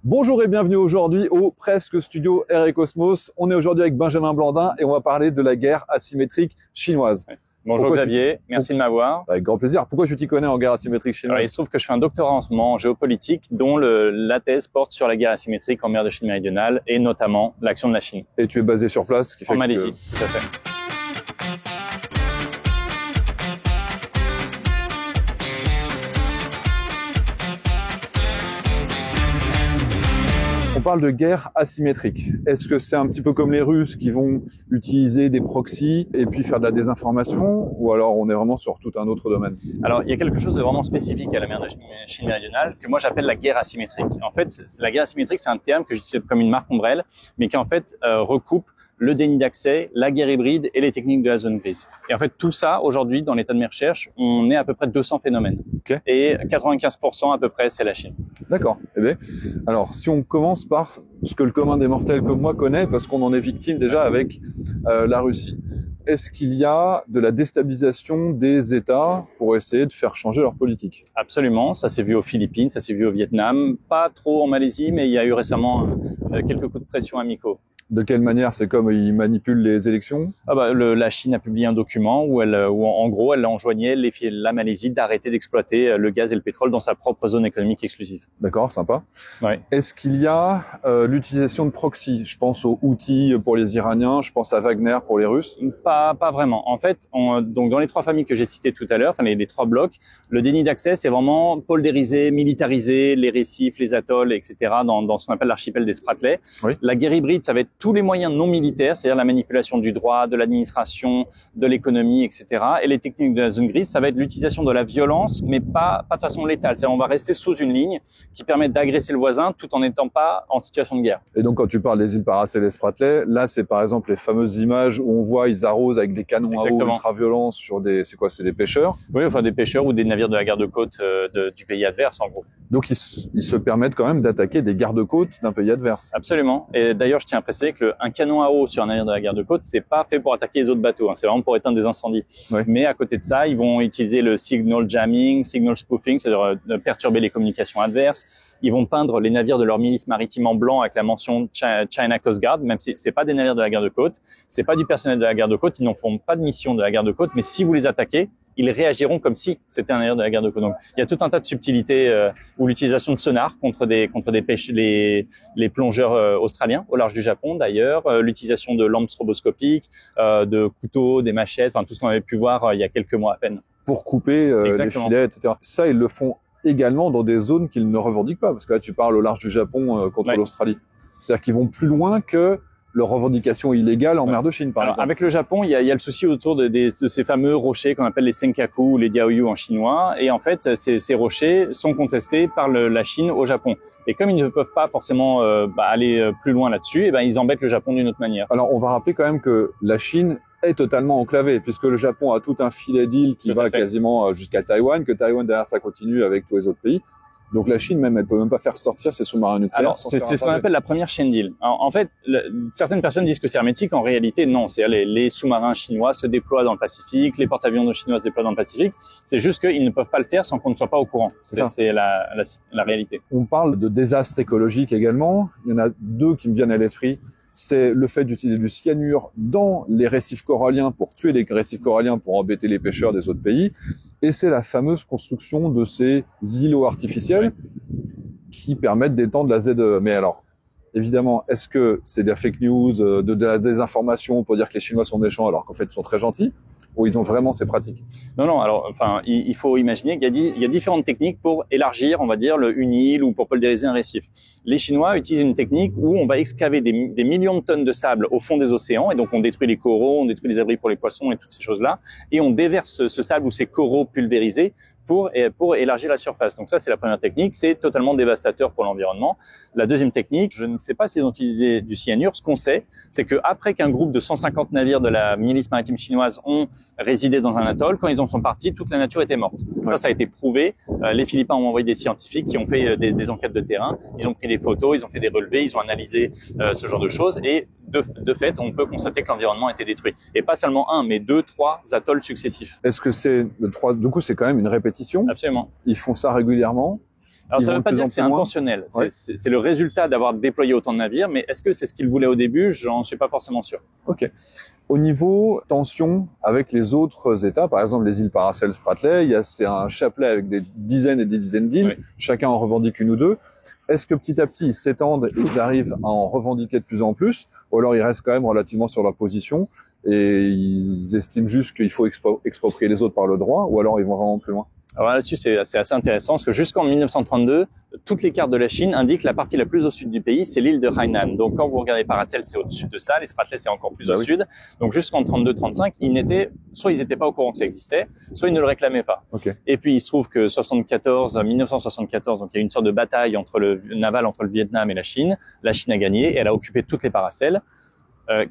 Bonjour et bienvenue aujourd'hui au Presque Studio Air et Cosmos. On est aujourd'hui avec Benjamin Blandin et on va parler de la guerre asymétrique chinoise. Ouais. Bonjour Xavier, merci de m'avoir. Avec grand plaisir. Pourquoi tu t'y connais en guerre asymétrique chinoise? Alors, il se trouve que je fais un doctorat en ce moment en géopolitique dont la thèse porte sur la guerre asymétrique en mer de Chine méridionale et notamment l'action de la Chine. Et tu es basé sur place, ce qui fait en Malaisie, tout à fait. On parle de guerre asymétrique. Est-ce que c'est un petit peu comme les Russes qui vont utiliser des proxys et puis faire de la désinformation, ou alors on est vraiment sur tout un autre domaine? Alors, il y a quelque chose de vraiment spécifique à la mer de Chine méridionale que moi j'appelle la guerre asymétrique. En fait, la guerre asymétrique, c'est un terme que j'utilise comme une marque ombrelle, mais qui en fait recoupe le déni d'accès, la guerre hybride et les techniques de la zone grise. Et en fait, tout ça, aujourd'hui, dans l'état de mes recherches, on est à peu près 200 phénomènes. Okay. Et 95% à peu près, c'est la Chine. D'accord. Eh bien, alors, si on commence par ce que le commun des mortels comme moi connaît, parce qu'on en est victime déjà avec la Russie. Est-ce qu'il y a de la déstabilisation des États pour essayer de faire changer leur politique? Absolument. Ça s'est vu aux Philippines, ça s'est vu au Vietnam, pas trop en Malaisie, mais il y a eu récemment quelques coups de pression amicaux. De quelle manière? C'est comme ils manipulent les élections? La Chine a publié un document où en gros, elle enjoignait la Malaisie d'arrêter d'exploiter le gaz et le pétrole dans sa propre zone économique exclusive. D'accord, sympa. Ouais. Est-ce qu'il y a l'utilisation de proxy? Je pense aux Houthis pour les Iraniens, je pense à Wagner pour les Russes. Pas vraiment. En fait, donc dans les trois familles que j'ai citées tout à l'heure, enfin les trois blocs, le déni d'accès, c'est vraiment poldérisé, militarisé, les récifs, les atolls, etc. dans ce qu'on appelle l'archipel des Spratleys. Oui. La guerre hybride, ça va être tous les moyens non militaires, c'est-à-dire la manipulation du droit, de l'administration, de l'économie, etc. Et les techniques de la zone grise, ça va être l'utilisation de la violence, mais pas de façon létale. C'est-à-dire on va rester sous une ligne qui permet d'agresser le voisin tout en n'étant pas en situation de guerre. Et donc quand tu parles des îles Paracel et Spratly, là c'est par exemple les fameuses images où on voit ils arrosent avec des canons à eau ultra-violents sur des, c'est quoi, c'est des pêcheurs? Oui, enfin des pêcheurs ou des navires de la garde-côte du pays adverse en gros. Donc ils se permettent quand même d'attaquer des gardes-côtes d'un pays adverse. Absolument. Et d'ailleurs, je tiens à préciser que un canon à eau sur un navire de la garde-côte, c'est pas fait pour attaquer les autres bateaux. C'est vraiment pour éteindre des incendies. Ouais. Mais à côté de ça, ils vont utiliser le signal jamming, signal spoofing, c'est-à-dire perturber les communications adverses. Ils vont peindre les navires de leur milice maritime en blanc avec la mention China Coast Guard, même si c'est pas des navires de la garde-côte, c'est pas du personnel de la garde-côte, ils n'en font pas de mission de la garde-côte, mais si vous les attaquez, ils réagiront comme si c'était un navire de la garde-côte. Donc, il y a tout un tas de subtilités ou l'utilisation de sonar contre les plongeurs australiens au large du Japon d'ailleurs, l'utilisation de lampes stroboscopiques, de couteaux, des machettes, enfin tout ce qu'on avait pu voir il y a quelques mois à peine. Pour couper les filets, etc. Ça, ils le font également dans des zones qu'ils ne revendiquent pas, parce que là, tu parles au large du Japon contre l'Australie. C'est-à-dire qu'ils vont plus loin que leur revendication illégale en mer de Chine, par exemple. Avec le Japon, il y a le souci autour de ces fameux rochers qu'on appelle les Senkaku ou les Diaoyu en chinois. Et en fait, ces rochers sont contestés par la Chine au Japon. Et comme ils ne peuvent pas forcément aller plus loin là-dessus, ils embêtent le Japon d'une autre manière. Alors, on va rappeler quand même que la Chine est totalement enclavée, puisque le Japon a tout un filet d'îles qui va quasiment jusqu'à Taïwan, que Taïwan derrière ça continue avec tous les autres pays. Donc la Chine même, elle peut même pas faire sortir ses sous-marins nucléaires. Alors c'est ce qu'on appelle la première chaîne d'îles. En fait, certaines personnes disent que c'est hermétique. En réalité, non. C'est les sous-marins chinois se déploient dans le Pacifique, les porte-avions chinois se déploient dans le Pacifique. C'est juste qu'ils ne peuvent pas le faire sans qu'on ne soit pas au courant. C'est la réalité. On parle de désastres écologiques également. Il y en a deux qui me viennent à l'esprit. C'est le fait d'utiliser du cyanure dans les récifs coralliens pour tuer les récifs coralliens pour embêter les pêcheurs des autres pays. Et c'est la fameuse construction de ces îlots artificiels qui permettent d'étendre la ZEE. Mais alors, évidemment, est-ce que c'est de la fake news, de la désinformation pour dire que les Chinois sont méchants alors qu'en fait ils sont très gentils? Ou ils ont vraiment ces pratiques? Non. Alors, il faut imaginer qu'il y a différentes techniques pour élargir, on va dire, une île ou pour poldériser un récif. Les Chinois utilisent une technique où on va excaver des millions de tonnes de sable au fond des océans, et donc on détruit les coraux, on détruit les abris pour les poissons et toutes ces choses-là, et on déverse ce sable ou ces coraux pulvérisés pour élargir la surface. Donc ça, c'est la première technique. C'est totalement dévastateur pour l'environnement. La deuxième technique, je ne sais pas s'ils ont utilisé du cyanure. Ce qu'on sait, c'est que après qu'un groupe de 150 navires de la milice maritime chinoise ont résidé dans un atoll, quand ils en sont partis, toute la nature était morte. Ouais. Ça a été prouvé. Les Philippins ont envoyé des scientifiques qui ont fait des enquêtes de terrain. Ils ont pris des photos, ils ont fait des relevés, ils ont analysé ce genre de choses. Et de fait, on peut constater que l'environnement a été détruit. Et pas seulement un, mais 2, 3 atolls successifs. Est-ce que c'est du coup, c'est quand même une répétition? Absolument. Ils font ça régulièrement? Alors ça ne veut pas dire que c'est intentionnel. Ouais. C'est le résultat d'avoir déployé autant de navires, mais est-ce que c'est ce qu'ils voulaient au début? J'en suis pas forcément sûr. Ok. Au niveau tension avec les autres États, par exemple les îles Paracel-Spratly, c'est un chapelet avec des dizaines et des dizaines d'îles. Oui. Chacun en revendique une ou deux. Est-ce que petit à petit ils s'étendent et ils arrivent à en revendiquer de plus en plus, ou alors ils restent quand même relativement sur leur position et ils estiment juste qu'il faut exproprier les autres par le droit, ou alors ils vont vraiment plus loin? Alors là-dessus, c'est assez intéressant parce que jusqu'en 1932, toutes les cartes de la Chine indiquent la partie la plus au sud du pays, c'est l'île de Hainan. Donc quand vous regardez Paracel, c'est au-dessus de ça, les Spratly, c'est encore plus au sud. Donc jusqu'en 32-35, soit ils n'étaient pas au courant que ça existait, soit ils ne le réclamaient pas. Okay. Et puis il se trouve que 1974, donc il y a eu une sorte de bataille navale entre le Vietnam et la Chine. La Chine a gagné et elle a occupé toutes les Paracels.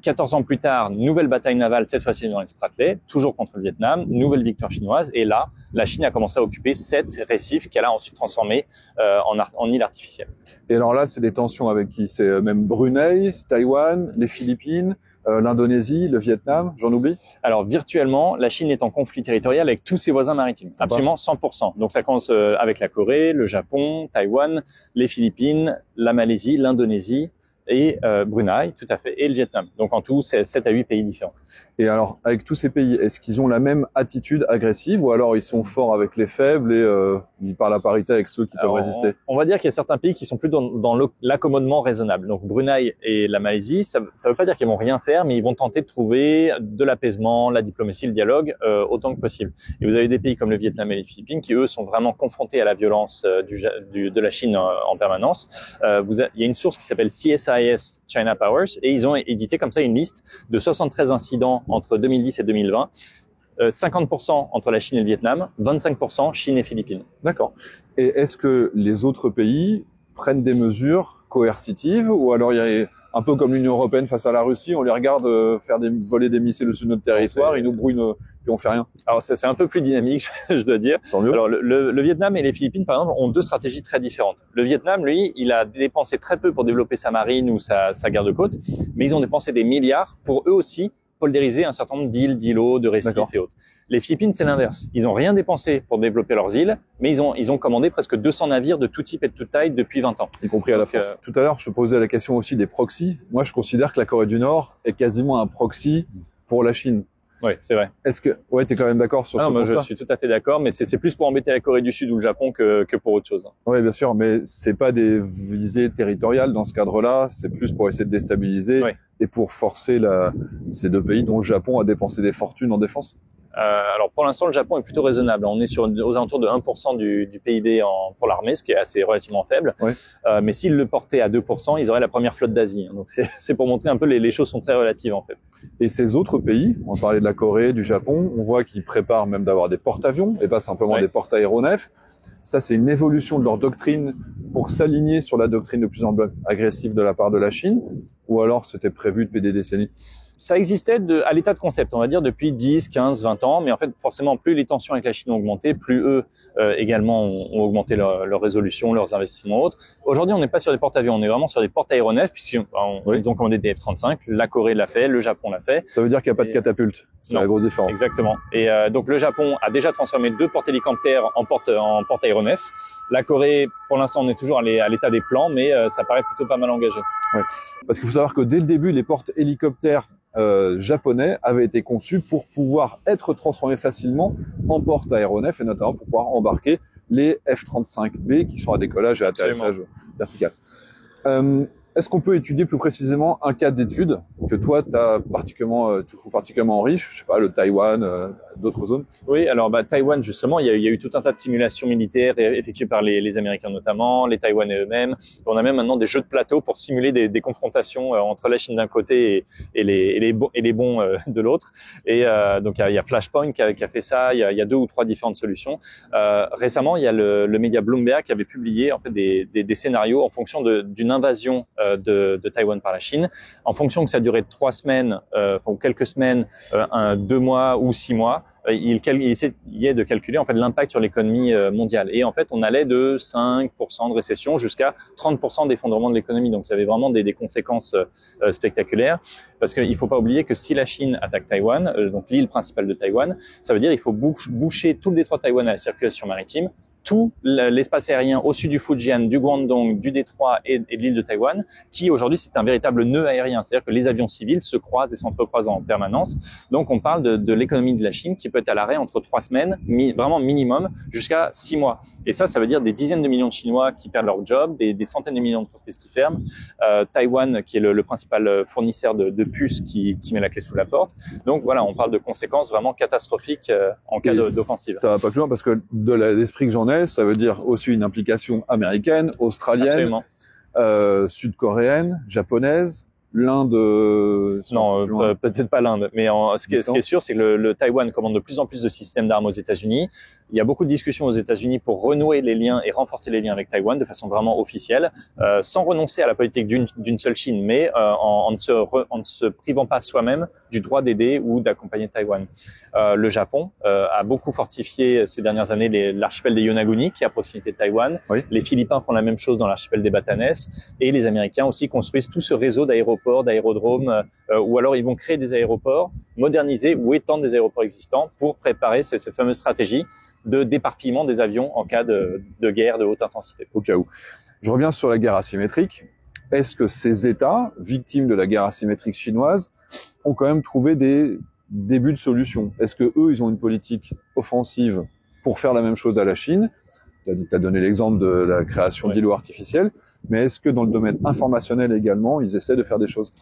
14 ans plus tard, nouvelle bataille navale, cette fois-ci dans les Spratly, toujours contre le Vietnam, nouvelle victoire chinoise, et là, la Chine a commencé à occuper 7 récifs qu'elle a ensuite transformés en îles artificielles. Et alors là, c'est des tensions avec qui? C'est même Brunei, Taïwan, les Philippines, l'Indonésie, le Vietnam, j'en oublie? Alors virtuellement, la Chine est en conflit territorial avec tous ses voisins maritimes, absolument 100%. Donc ça commence avec la Corée, le Japon, Taïwan, les Philippines, la Malaisie, l'Indonésie, et Brunei, tout à fait, et le Vietnam. Donc en tout, c'est 7 à 8 pays différents. Et alors, avec tous ces pays, est-ce qu'ils ont la même attitude agressive, ou alors ils sont forts avec les faibles et ils parlent à parité avec ceux qui peuvent résister? On va dire qu'il y a certains pays qui sont plus dans l'accommodement raisonnable. Donc Brunei et la Malaisie, ça veut pas dire qu'ils vont rien faire, mais ils vont tenter de trouver de l'apaisement, la diplomatie, le dialogue autant que possible. Et vous avez des pays comme le Vietnam et les Philippines qui, eux, sont vraiment confrontés à la violence de la Chine en permanence. Il y a une source qui s'appelle CSIS China Powers, et ils ont édité comme ça une liste de 73 incidents entre 2010 et 2020, 50% entre la Chine et le Vietnam, 25% Chine et Philippines. D'accord. Et est-ce que les autres pays prennent des mesures coercitives, ou alors il y a un peu comme l'Union européenne face à la Russie, on les regarde voler des missiles au-dessus de notre territoire, ils nous brouillent puis on fait rien? Alors c'est un peu plus dynamique, je dois dire. Tant mieux. Alors le Vietnam et les Philippines, par exemple, ont deux stratégies très différentes. Le Vietnam, lui, il a dépensé très peu pour développer sa marine ou sa garde-côte, mais ils ont dépensé des milliards pour eux aussi poldériser un certain nombre d'îles, d'îlots, de récifs et autres. Les Philippines, c'est l'inverse. Ils ont rien dépensé pour développer leurs îles, mais ils ont commandé presque 200 navires de tout type et de toute taille depuis 20 ans. Y compris à la France. Tout à l'heure, je te posais la question aussi des proxys. Moi, je considère que la Corée du Nord est quasiment un proxy pour la Chine. Oui, c'est vrai. Est-ce que, ouais, t'es quand même d'accord sur ce constat? Moi, je suis tout à fait d'accord, mais c'est plus pour embêter la Corée du Sud ou le Japon que pour autre chose. Oui, bien sûr, mais c'est pas des visées territoriales dans ce cadre-là, c'est plus pour essayer de déstabiliser et pour forcer ces deux pays, dont le Japon, a dépensé des fortunes en défense. Alors pour l'instant, le Japon est plutôt raisonnable. On est aux alentours de 1% du PIB pour l'armée, ce qui est assez relativement faible. Ouais. Mais s'ils le portaient à 2%, ils auraient la première flotte d'Asie. Donc c'est pour montrer un peu les choses sont très relatives en fait. Et ces autres pays, on parlait de la Corée, du Japon, on voit qu'ils préparent même d'avoir des porte-avions et pas simplement des porte-aéronefs. Ça, c'est une évolution de leur doctrine pour s'aligner sur la doctrine de plus en plus agressive de la part de la Chine, ou alors c'était prévu depuis des décennies? Ça existait à l'état de concept, on va dire, depuis 10, 15, 20 ans. Mais en fait, forcément, plus les tensions avec la Chine ont augmenté, plus eux également ont augmenté leur résolution, leurs investissements autres. Aujourd'hui, on n'est pas sur des porte-avions, on est vraiment sur des porte-aéronefs, puisqu'ils ont commandé des F-35. La Corée l'a fait, le Japon l'a fait. Ça veut dire qu'il n'y a pas de catapulte. C'est la grosse différence. Exactement. Et donc, le Japon a déjà transformé 2 porte-hélicoptères en porte-aéronefs. La Corée, pour l'instant, on est toujours à l'état des plans, mais ça paraît plutôt pas mal engagé. Ouais. Parce qu'il faut savoir que dès le début, les porte-hélicoptères japonais avaient été conçus pour pouvoir être transformés facilement en porte-aéronefs, et notamment pour pouvoir embarquer les F-35B qui sont à décollage et atterrissage vertical. Est-ce qu'on peut étudier plus précisément un cas d'étude que toi, tu trouves particulièrement riche, je sais pas, le Taïwan, d'autres zones? Oui, alors Taïwan, justement, il y a eu tout un tas de simulations militaires effectuées par les Américains notamment, les Taïwanais eux-mêmes. On a même maintenant des jeux de plateau pour simuler des confrontations entre la Chine d'un côté et les bons de l'autre. Et donc il y a Flashpoint qui a fait ça. Il y a 2 ou 3 différentes solutions. Récemment, il y a le média Bloomberg qui avait publié en fait des scénarios en fonction d'une invasion de Taïwan par la Chine, en fonction que ça durait 3 semaines, ou quelques semaines, 2 mois ou 6 mois. Il essayait de calculer en fait l'impact sur l'économie mondiale. Et en fait, on allait de 5% de récession jusqu'à 30% d'effondrement de l'économie. Donc, il y avait vraiment des conséquences spectaculaires. Parce qu'il faut pas oublier que si la Chine attaque Taïwan, donc l'île principale de Taïwan, ça veut dire qu'il faut boucher tout le détroit de Taïwan à la circulation maritime, tout l'espace aérien au sud du Fujian, du Guangdong, du Détroit et de l'île de Taïwan, qui aujourd'hui c'est un véritable nœud aérien. C'est-à-dire que les avions civils se croisent et s'entrecroisent en permanence. Donc on parle de l'économie de la Chine qui peut être à l'arrêt entre 3 semaines, vraiment minimum, jusqu'à 6 mois. Et ça veut dire des dizaines de millions de Chinois qui perdent leur job, des centaines de millions d'entreprises qui ferment. Taïwan, qui est le principal fournisseur de puces, qui met la clé sous la porte. Donc voilà, on parle de conséquences vraiment catastrophiques en cas d'offensive. Ça va pas plus loin parce que de l'esprit que j'en ai, ça veut dire aussi une implication américaine, australienne, sud-coréenne, japonaise. L'Inde, non, peut-être pas l'Inde, mais ce qui est sûr, c'est que le Taïwan commande de plus en plus de systèmes d'armes aux États-Unis. Il y a beaucoup de discussions aux États-Unis pour renouer les liens et renforcer les liens avec Taïwan de façon vraiment officielle, sans renoncer à la politique d'une seule Chine, mais en ne se privant pas soi-même du droit d'aider ou d'accompagner Taïwan. Le Japon a beaucoup fortifié ces dernières années l'archipel des Yonaguni, qui est à proximité de Taïwan. Oui. Les Philippins font la même chose dans l'archipel des Batanes, et les Américains aussi construisent tout ce réseau d'aérodromes, ou alors ils vont créer des aéroports, moderniser ou étendre des aéroports existants pour préparer cette fameuse stratégie de d'éparpillement des avions en cas de guerre de haute intensité. Au cas où. Je reviens sur la guerre asymétrique. Est-ce que ces États, victimes de la guerre asymétrique chinoise, ont quand même trouvé des débuts de solution? Est-ce que eux, ils ont une politique offensive pour faire la même chose à la Chine? Tu as donné l'exemple de la création d'îlots artificiels, mais est-ce que dans le domaine informationnel également, ils essaient de faire des choses?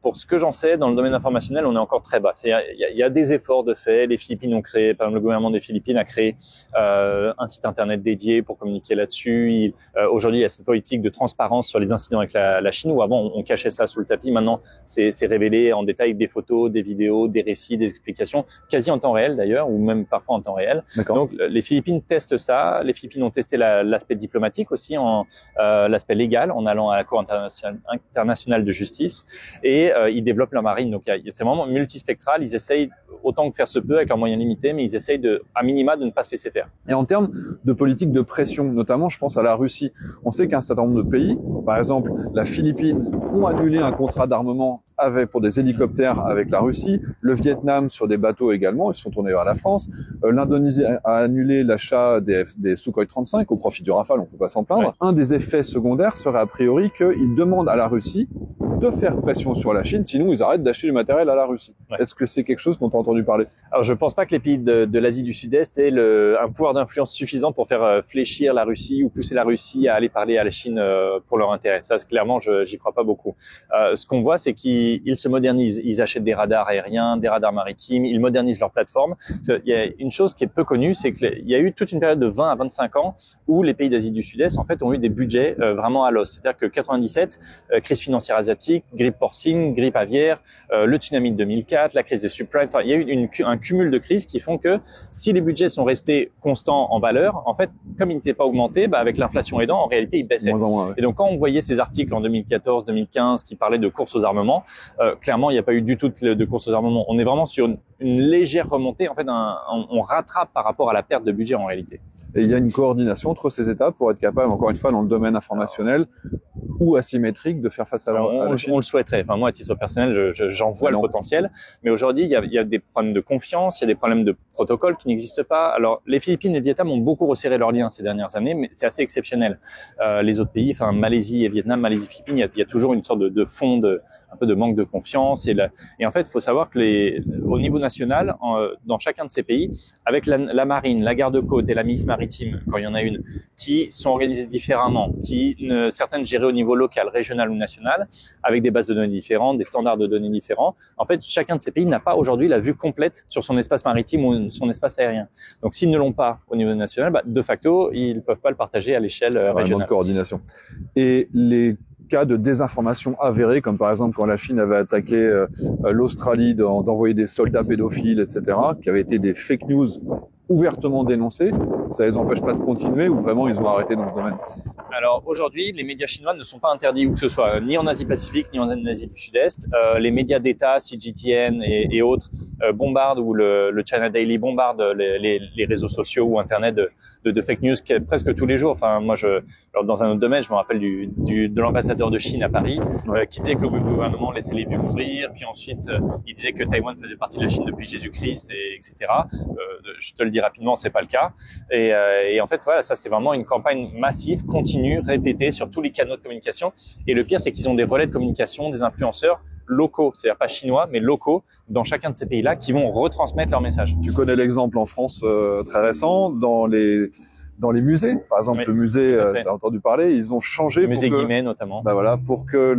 Pour ce que j'en sais, dans le domaine informationnel, on est encore très bas. Il y a des efforts de fait. Les Philippines ont créé, par exemple, le gouvernement des Philippines a créé un site internet dédié pour communiquer là-dessus. Aujourd'hui, il y a cette politique de transparence sur les incidents avec la Chine, où avant on cachait ça sous le tapis. Maintenant, c'est révélé en détail avec des photos, des vidéos, des récits, des explications, quasi en temps réel d'ailleurs, ou même parfois en temps réel. Donc, les Philippines testent ça. Les Philippines ont testé l'aspect diplomatique aussi, l'aspect légal, en allant à la Cour internationale de justice. Et ils développent leur marine. Donc c'est vraiment multispectral. Ils essayent autant que faire se peut avec leurs moyens limités, mais ils essayent à minima de ne pas se laisser faire. Et en termes de politique de pression, notamment je pense à la Russie, on sait qu'un certain nombre de pays, par exemple la Philippine, ont annulé un contrat d'armement pour des hélicoptères avec la Russie, le Vietnam sur des bateaux également, ils se sont tournés vers la France, l'Indonésie a annulé l'achat des Sukhoi 35 au profit du Rafale, on peut pas s'en plaindre. Ouais. Un des effets secondaires serait a priori qu'ils demandent à la Russie de faire pression sur la Chine, sinon ils arrêtent d'acheter du matériel à la Russie. Ouais. Est-ce que c'est quelque chose dont tu as entendu parler? Alors je pense pas que les pays de l'Asie du Sud-Est aient un pouvoir d'influence suffisant pour faire fléchir la Russie ou pousser la Russie à aller parler à la Chine pour leur intérêt. Ça, clairement, j'y crois pas beaucoup. Ce qu'on voit, c'est qu'ils se modernisent. Ils achètent des radars aériens, des radars maritimes, ils modernisent leur plateforme. Il y a une chose qui est peu connue, c'est qu'il y a eu toute une période de 20 à 25 ans où les pays d'Asie du Sud-Est, en fait, ont eu des budgets vraiment à l'os. C'est-à-dire que 97, crise financière asiatique, grippe porcine, grippe aviaire, le tsunami de 2004, la crise des subprimes. Enfin, il y a eu un cumul de crises qui font que si les budgets sont restés constants en valeur, en fait, comme ils n'étaient pas augmentés, avec l'inflation aidant, en réalité, ils baissaient. Ouais. Et donc, quand on voyait ces articles en 2014, 2015 qui parlaient de course aux armements, clairement, il n'y a pas eu du tout de course aux armements. On est vraiment sur une légère remontée. En fait, on rattrape par rapport à la perte de budget en réalité. Et il y a une coordination entre ces États pour être capable, encore une fois, dans le domaine informationnel ou asymétrique, de faire face à la Chine. On le souhaiterait. Enfin, moi, à titre personnel, j'en vois le potentiel. Mais aujourd'hui, il y a des problèmes de confiance, il y a des problèmes de protocole qui n'existent pas. Alors, les Philippines et le Vietnam ont beaucoup resserré leurs liens ces dernières années, mais c'est assez exceptionnel. Les autres pays, enfin, Malaisie et Vietnam, Malaisie, Philippines, il y a toujours une sorte de fond un peu de manque de confiance. Et en fait, il faut savoir que au niveau national, dans chacun de ces pays, avec la marine, la garde-côte et la milice maritime, quand il y en a une, qui sont organisées différemment, certaines gérées au niveau local, régional ou national, avec des bases de données différentes, des standards de données différents. En fait, chacun de ces pays n'a pas aujourd'hui la vue complète sur son espace maritime ou son espace aérien. Donc, s'ils ne l'ont pas au niveau national, de facto, ils peuvent pas le partager à l'échelle régionale. De coordination. Et les cas de désinformation avérés, comme par exemple quand la Chine avait attaqué l'Australie d'envoyer des soldats pédophiles, etc., qui avaient été des fake news ouvertement dénoncés, ça les empêche pas de continuer ou vraiment ils ont arrêté dans ce domaine? Alors aujourd'hui, les médias chinois ne sont pas interdits où que ce soit, ni en Asie-Pacifique, ni en Asie du Sud-Est. Les médias d'État, CGTN et autres, bombardent, ou le China Daily bombarde les réseaux sociaux ou Internet de fake news presque tous les jours. Enfin, moi, alors dans un autre domaine, je me rappelle de l'ambassadeur de Chine à Paris, qui disait que le gouvernement laissait les vieux mourir, puis ensuite, il disait que Taïwan faisait partie de la Chine depuis Jésus-Christ, etc. je te le dis rapidement, c'est pas le cas. Et en fait, voilà, ça c'est vraiment une campagne massive, continue, répétée sur tous les canaux de communication. Et le pire, c'est qu'ils ont des relais de communication, des influenceurs locaux, c'est-à-dire pas chinois, mais locaux, dans chacun de ces pays-là, qui vont retransmettre leur message. Tu connais l'exemple en France très récent, dans les musées, par exemple, oui, le musée, tu as entendu parler, ils ont changé le musée Guimet notamment. Bah voilà, pour que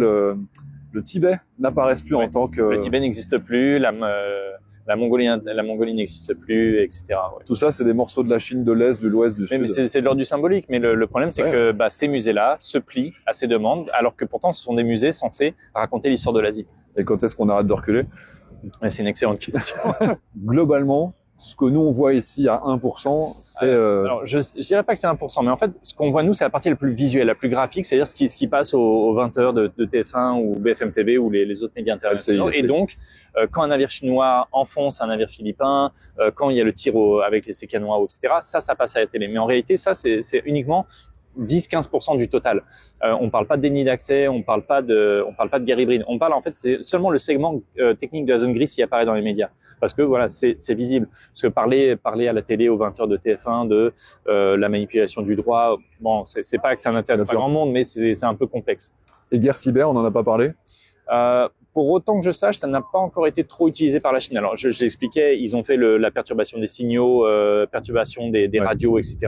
le Tibet n'apparaisse plus en tant que... Le Tibet n'existe plus, la Mongolie n'existe plus, etc. Ouais. Tout ça, c'est des morceaux de la Chine de l'Est, de l'Ouest, du Sud. Mais c'est de l'ordre du symbolique. Mais le problème, c'est que ces musées-là se plient à ces demandes, alors que pourtant, ce sont des musées censés raconter l'histoire de l'Asie. Et quand est-ce qu'on arrête de reculer? C'est une excellente question. Globalement, ce que nous on voit ici à 1%, c'est... Alors, je dirais pas que c'est 1%, mais en fait, ce qu'on voit nous, c'est la partie la plus visuelle, la plus graphique, c'est-à-dire ce qui passe aux 20h de TF1 ou BFM TV ou les autres médias internationaux. Et donc, quand un navire chinois enfonce un navire philippin, quand il y a le tir avec les sécanois, etc., ça passe à la télé. Mais en réalité, ça, c'est uniquement 10-15% du total. On parle pas de déni d'accès, on parle pas de guerre hybride. On parle en fait, c'est seulement le segment technique de la zone grise qui apparaît dans les médias. Parce que voilà, c'est visible. Parce que parler à la télé aux 20h de TF1 de la manipulation du droit, bon, c'est pas que ça n'intéresse pas grand monde, mais c'est un peu complexe. Et guerre cyber, on en a pas parlé? Pour autant que je sache, ça n'a pas encore été trop utilisé par la Chine. Alors, j'expliquais, ils ont fait la perturbation des signaux, perturbation des radios, etc.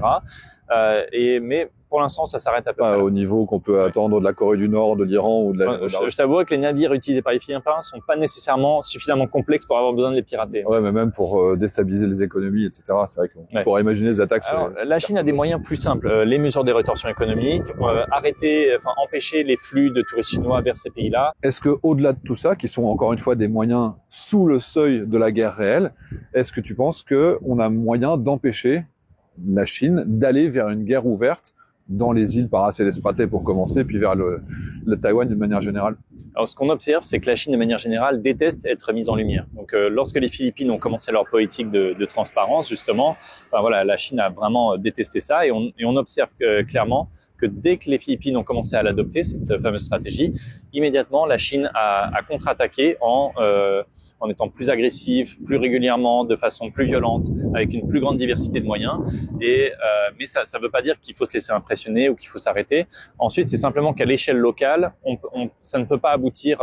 Mais pour l'instant, ça s'arrête à peu près. Pas au niveau qu'on peut attendre de la Corée du Nord, de l'Iran ou de la... Je t'avoue que les navires utilisés par les Philippins sont pas nécessairement suffisamment complexes pour avoir besoin de les pirater. Ouais, mais même pour déstabiliser les économies, etc. C'est vrai qu'on pourrait imaginer des attaques. Alors, la Chine a des moyens plus simples. Les mesures des rétorsions économiques, empêcher les flux de touristes chinois vers ces pays-là. Est-ce que, au-delà de tout ça, qui sont encore une fois des moyens sous le seuil de la guerre réelle, est-ce que tu penses que on a moyen d'empêcher la Chine d'aller vers une guerre ouverte dans les îles Paracélespratées pour commencer, puis vers le Taïwan d'une manière générale? Alors, ce qu'on observe, c'est que la Chine, de manière générale, déteste être mise en lumière. Donc, lorsque les Philippines ont commencé leur politique de transparence, justement, la Chine a vraiment détesté ça, et on observe clairement que dès que les Philippines ont commencé à l'adopter, cette fameuse stratégie, immédiatement, la Chine a contre-attaqué en étant plus agressif, plus régulièrement, de façon plus violente, avec une plus grande diversité de moyens. Mais ça ne veut pas dire qu'il faut se laisser impressionner ou qu'il faut s'arrêter. Ensuite, c'est simplement qu'à l'échelle locale, ça ne peut pas aboutir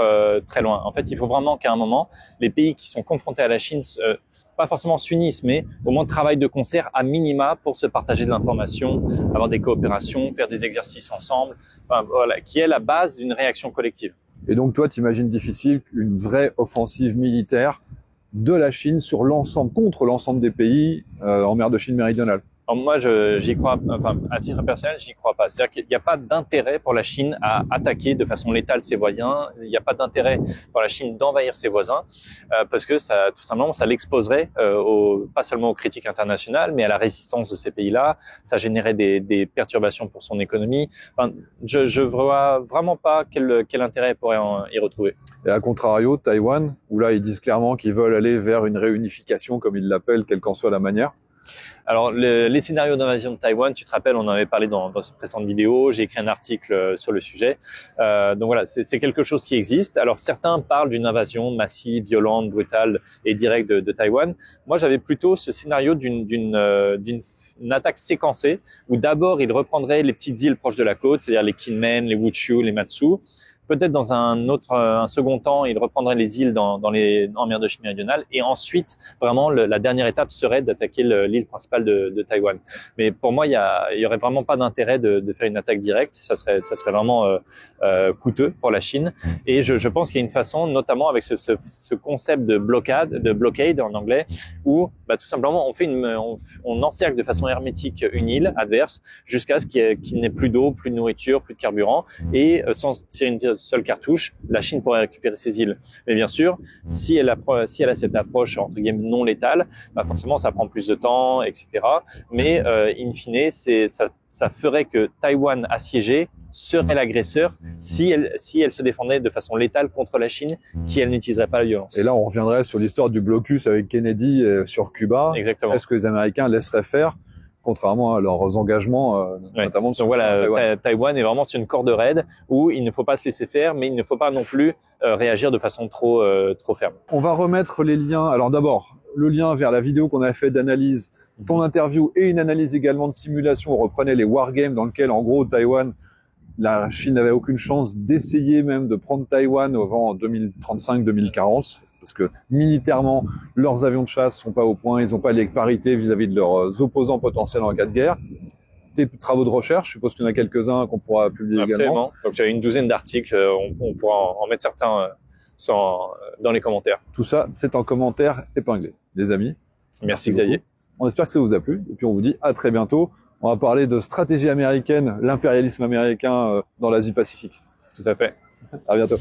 très loin. En fait, il faut vraiment qu'à un moment, les pays qui sont confrontés à la Chine, pas forcément s'unissent, mais au moins travaillent de concert à minima pour se partager de l'information, avoir des coopérations, faire des exercices ensemble, qui est la base d'une réaction collective. Et donc toi, tu imagines difficile une vraie offensive militaire de la Chine sur l'ensemble, contre l'ensemble des pays en mer de Chine méridionale? Alors moi, j'y crois, à titre personnel, j'y crois pas. C'est-à-dire qu'il n'y a pas d'intérêt pour la Chine à attaquer de façon létale ses voisins. Il n'y a pas d'intérêt pour la Chine d'envahir ses voisins, parce que ça, tout simplement, ça l'exposerait pas seulement aux critiques internationales, mais à la résistance de ces pays-là. Ça générait des perturbations pour son économie. Je vois vraiment pas quel intérêt pourrait y retrouver. Et à contrario, Taïwan, où là, ils disent clairement qu'ils veulent aller vers une réunification, comme ils l'appellent, quelle qu'en soit la manière. Alors, les scénarios d'invasion de Taïwan, tu te rappelles, on en avait parlé dans cette précédente vidéo, j'ai écrit un article sur le sujet. Donc voilà, c'est quelque chose qui existe. Alors, certains parlent d'une invasion massive, violente, brutale et directe de Taïwan. Moi, j'avais plutôt ce scénario d'une attaque séquencée, où d'abord, ils reprendraient les petites îles proches de la côte, c'est-à-dire les Kinmen, les Wuchu, les Matsu. Peut-être dans un second temps, il reprendrait les îles en mer de Chine méridionale, et ensuite, vraiment, la dernière étape serait d'attaquer l'île principale de Taïwan. Mais pour moi, il y aurait vraiment pas d'intérêt de faire une attaque directe. Ça serait vraiment coûteux pour la Chine. Et je pense qu'il y a une façon, notamment avec ce concept de blockade en anglais, où tout simplement on encercle de façon hermétique une île adverse jusqu'à ce qu'il n'ait plus d'eau, plus de nourriture, plus de carburant, et sans tirer une seule cartouche, la Chine pourrait récupérer ces îles. Mais bien sûr, si elle a cette approche entre guillemets non létale, forcément ça prend plus de temps, etc. Mais in fine, ça ferait que Taïwan assiégé serait l'agresseur si elle se défendait de façon létale contre la Chine, qui elle n'utiliserait pas la violence. Et là, on reviendrait sur l'histoire du blocus avec Kennedy sur Cuba. Exactement. Est-ce que les Américains laisseraient faire, contrairement à leurs engagements, notamment sur Taïwan? Taïwan est vraiment sur une corde raide où il ne faut pas se laisser faire, mais il ne faut pas non plus réagir de façon trop ferme. On va remettre les liens. Alors d'abord, le lien vers la vidéo qu'on a fait d'analyse, ton interview et une analyse également de simulation. On reprenait les wargames dans lesquels, en gros, la Chine n'avait aucune chance d'essayer même de prendre Taïwan avant 2035-2040, parce que militairement, leurs avions de chasse sont pas au point, ils n'ont pas les parités vis-à-vis de leurs opposants potentiels en cas de guerre. Tes travaux de recherche, je suppose qu'il y en a quelques-uns qu'on pourra publier également. Donc il y a une douzaine d'articles, on pourra en mettre certains dans les commentaires. Tout ça, c'est en commentaire épinglé. Les amis, merci Xavier. On espère que ça vous a plu, et puis on vous dit à très bientôt. On va parler de stratégie américaine, l'impérialisme américain dans l'Asie-Pacifique. Tout à fait. À bientôt.